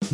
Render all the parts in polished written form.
Hey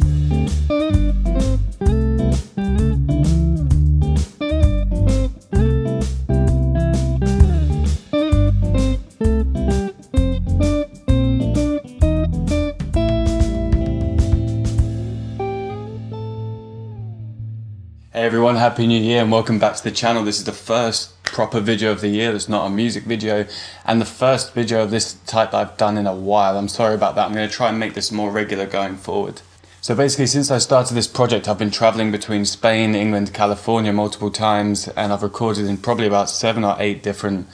everyone, Happy New Year and welcome back to the channel. This is the first proper video of the year that's not a music video, and the first video of this type I've done in a while. I'm sorry about that. I'm going to try and make this more regular going forward. So basically, since I started this project, I've been traveling between Spain, England, California multiple times, and I've recorded in probably about 7 or 8 different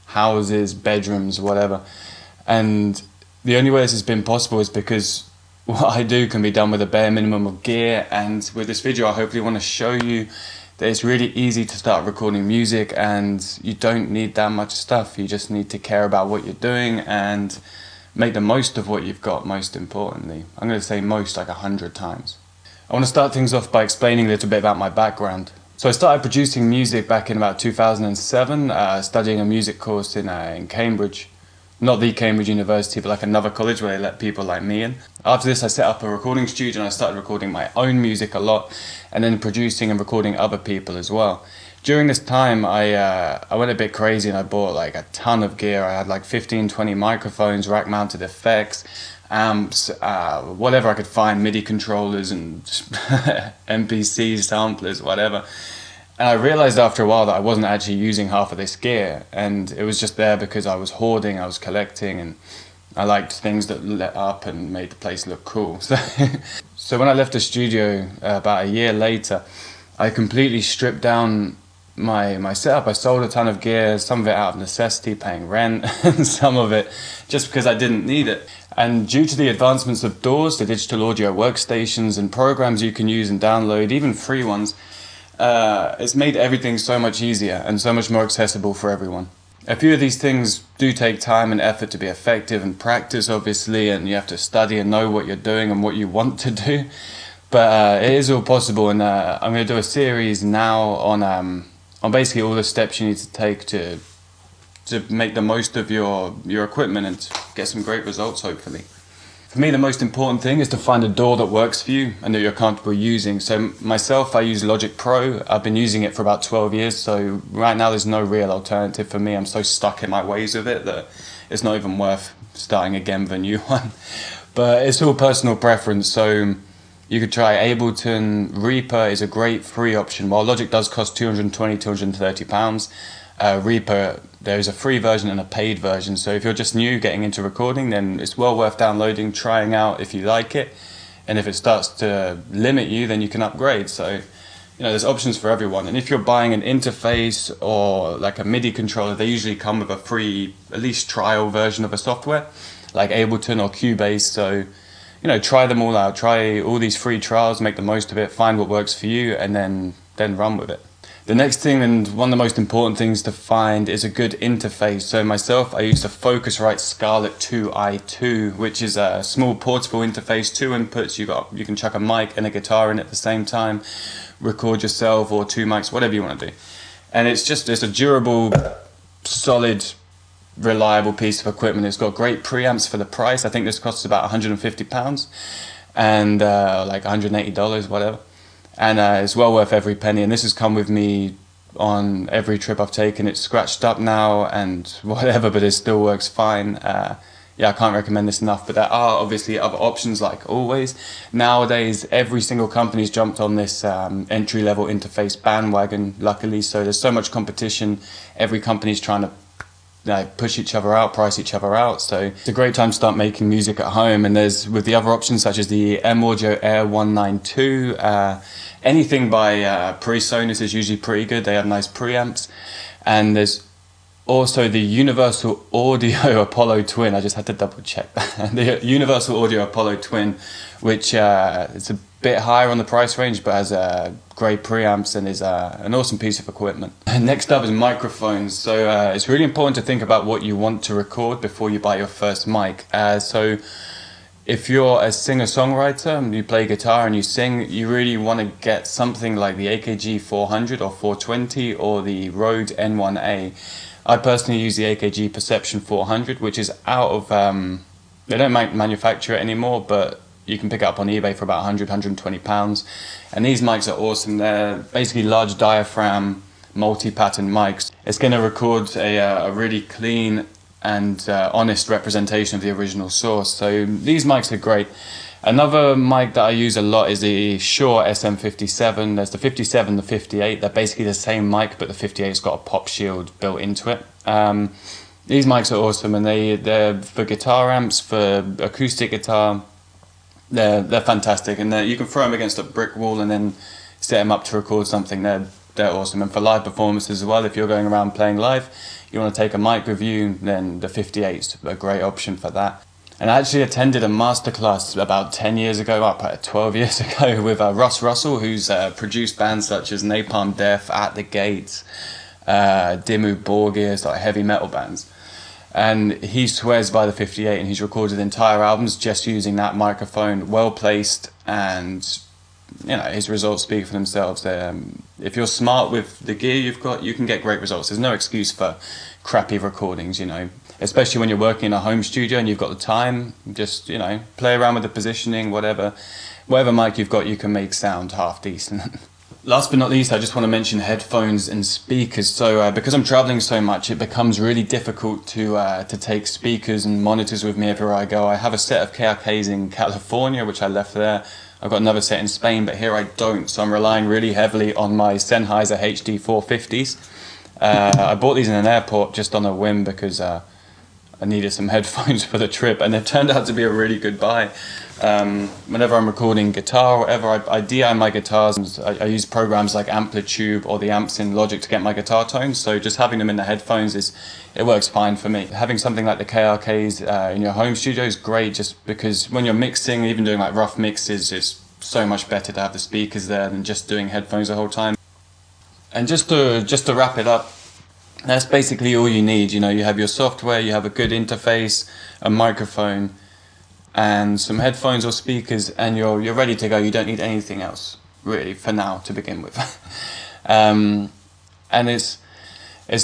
houses, bedrooms, whatever. And the only way this has been possible is because what I do can be done with a bare minimum of gear, and with this video I hopefully want to show you that it's really easy to start recording music and you don't need that much stuff. You just need to care about what you're doing and make the most of what you've got, most importantly. I'm going to say most like 100 times. I want to start things off by explaining a little bit about my background. So I started producing music back in about 2007, studying a music course in Cambridge. Not the Cambridge University, but like another college where they let people like me in. After this, I set up a recording studio and I started recording my own music a lot, and then producing and recording other people as well. During this time, I went a bit crazy and I bought like a ton of gear. I had like 15, 20 microphones, rack-mounted effects, amps, whatever I could find, MIDI controllers and MPC samplers, whatever. And I realized after a while that I wasn't actually using half of this gear, and it was just there because I was hoarding, I was collecting, and I liked things that lit up and made the place look cool. So when I left the studio about a year later, I completely stripped down my setup. I sold a ton of gear, some of it out of necessity, paying rent, and some of it just because I didn't need it. And due to the advancements of DAWs, the digital audio workstations and programs you can use and download, even free ones, it's made everything so much easier and so much more accessible for everyone. A few of these things do take time and effort to be effective, and practice obviously, and you have to study and know what you're doing and what you want to do, but it is all possible. And I'm going to do a series now on basically all the steps you need to take to make the most of your equipment and to get some great results, hopefully. For me, the most important thing is to find a DAW that works for you and that you're comfortable using. So myself, I use Logic Pro. I've been using it for about 12 years, so right now there's no real alternative for me. I'm so stuck in my ways with it that it's not even worth starting again with a new one. But it's all personal preference, so you could try Ableton. Reaper is a great free option. While Logic does cost £220, £230, Reaper, there is a free version and a paid version, so if you're just new getting into recording, then it's well worth downloading, trying out if you like it, and if it starts to limit you, then you can upgrade. So you know, there's options for everyone. And if you're buying an interface or like a MIDI controller, they usually come with a free, at least trial version of a software like Ableton or Cubase. So you know, try them all out, try all these free trials, make the most of it, find what works for you, and then run with it. The next thing, and one of the most important things to find, is a good interface. So myself, I use the Focusrite Scarlett 2i2, which is a small portable interface, 2 inputs. You can chuck a mic and a guitar in at the same time, record yourself, or 2 mics, whatever you want to do. And it's a durable, solid, reliable piece of equipment. It's got great preamps for the price. I think this costs about £150 and like $180, whatever. And it's well worth every penny, and this has come with me on every trip I've taken. It's scratched up now and whatever, but it still works fine. Yeah, I can't recommend this enough, but there are obviously other options, like always. Nowadays, every single company's jumped on this entry-level interface bandwagon, luckily, so there's so much competition. Every company's trying to push each other out, price each other out, so it's a great time to start making music at home. And there's, with the other options such as the M-Audio Air 192, anything by PreSonus is usually pretty good. They have nice preamps. And there's also the Universal Audio Apollo Twin. I just had to double check that. The Universal Audio Apollo Twin, which it's a bit higher on the price range, but has great preamps and is an awesome piece of equipment. Next up is microphones. So it's really important to think about what you want to record before you buy your first mic. So if you're a singer-songwriter and you play guitar and you sing, you really want to get something like the AKG 400 or 420 or the Rode N1A. I personally use the AKG Perception 400, which is out of, they don't manufacture it anymore, but you can pick it up on eBay for about 100, 120 pounds. And these mics are awesome. They're basically large diaphragm, multi-pattern mics. It's going to record a really clean and honest representation of the original source. So these mics are great. Another mic that I use a lot is the Shure SM57. There's the 57, the 58. They're basically the same mic, but the 58's got a pop shield built into it. These mics are awesome, and they're for guitar amps, for acoustic guitar. They're fantastic, and you can throw them against a brick wall and then set them up to record something. They're awesome, and for live performances as well. If you're going around playing live, you want to take a mic with you, then the 58's a great option for that. And I actually attended a masterclass about 10 years ago, 12 years ago, with Russ Russell, who's produced bands such as Napalm Death, At the Gates, Dimmu Borgir, like heavy metal bands. And he swears by the 58, and he's recorded entire albums just using that microphone, well placed, and you know, his results speak for themselves. If you're smart with the gear you've got, you can get great results. There's no excuse for crappy recordings, you know, especially when you're working in a home studio and you've got the time. Just, you know, play around with the positioning, whatever mic you've got, you can make sound half decent. Last but not least, I just want to mention headphones and speakers. So because I'm traveling so much, it becomes really difficult to take speakers and monitors with me everywhere I go. I have a set of KRKs in California, which I left there. I've got another set in Spain, but here I don't. So I'm relying really heavily on my Sennheiser HD450s. I bought these in an airport just on a whim because I needed some headphones for the trip, and they've turned out to be a really good buy. Whenever I'm recording guitar or whatever, I DI my guitars. I use programs like Amplitude or the amps in Logic to get my guitar tones, so just having them in the headphones it works fine for me. Having something like the KRKs in your home studio is great, just because when you're mixing, even doing like rough mixes, it's so much better to have the speakers there than just doing headphones the whole time. And just to wrap it up, that's basically all you need. You know, you have your software, you have a good interface, a microphone, and some headphones or speakers, and you're ready to go. You don't need anything else, really, for now, to begin with. And it's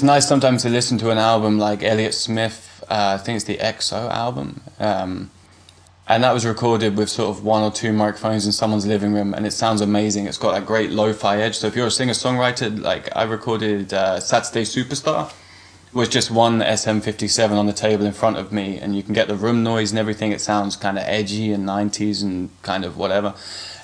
nice sometimes to listen to an album like Elliott Smith, I think it's the EXO album, and that was recorded with sort of one or two microphones in someone's living room, and it sounds amazing. It's got that great lo-fi edge. So if you're a singer-songwriter, like I recorded Saturday Superstar, was just one SM57 on the table in front of me, and you can get the room noise and everything. It sounds kind of edgy and 90s and kind of whatever.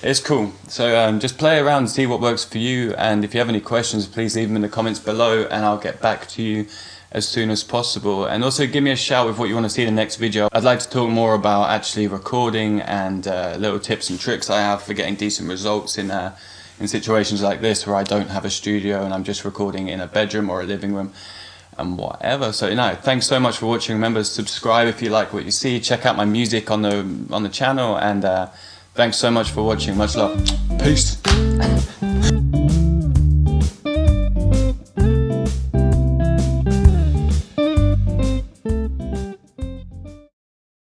It's cool. So just play around and see what works for you, and if you have any questions, please leave them in the comments below and I'll get back to you as soon as possible. And also give me a shout with what you want to see in the next video. I'd like to talk more about actually recording and little tips and tricks I have for getting decent results in situations like this where I don't have a studio and I'm just recording in a bedroom or a living room and whatever. So thanks so much for watching. Remember to subscribe if you like what you see. Check out my music on the channel, and thanks so much for watching. Much love. Peace.